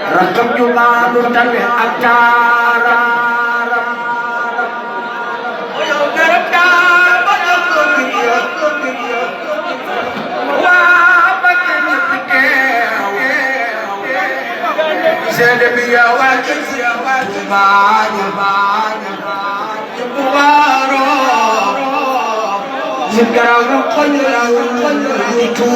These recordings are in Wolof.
rakam juga lutan acara oyo garda banyak kegiyo wa bakin pike sede biya wa kisiya wa banyak buaro sekarang kon itu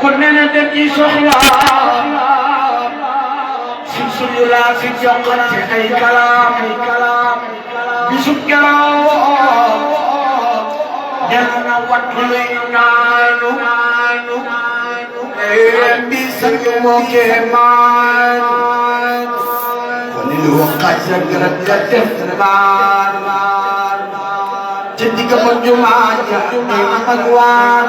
konene deki soxla silsula fi joxante ay kalam bisub karaw delna watlu nanu bi sang mo ke man walilu waqaja garaka defar jadi kemenjumaja amalwan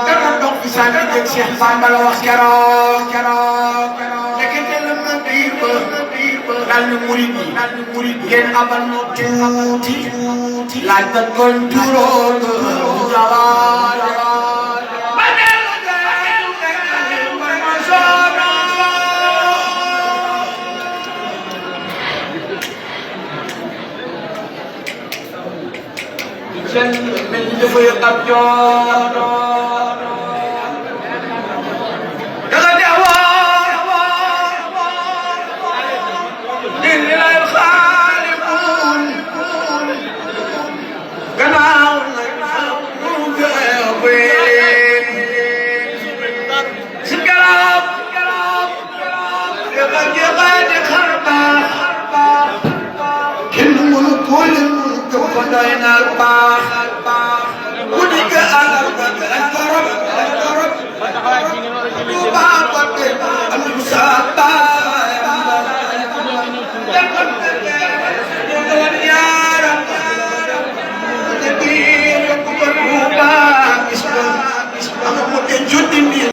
karena dok bisa ngejek Syekh Bambal wax kero lekete lemna diba lalu murid gen abal no tuti lagat konturo jalan من دفع قبجان لقد لله الخالقون قناع سكراب لقد يغاد خربا كل كل فدينا الباخ وديك الغرب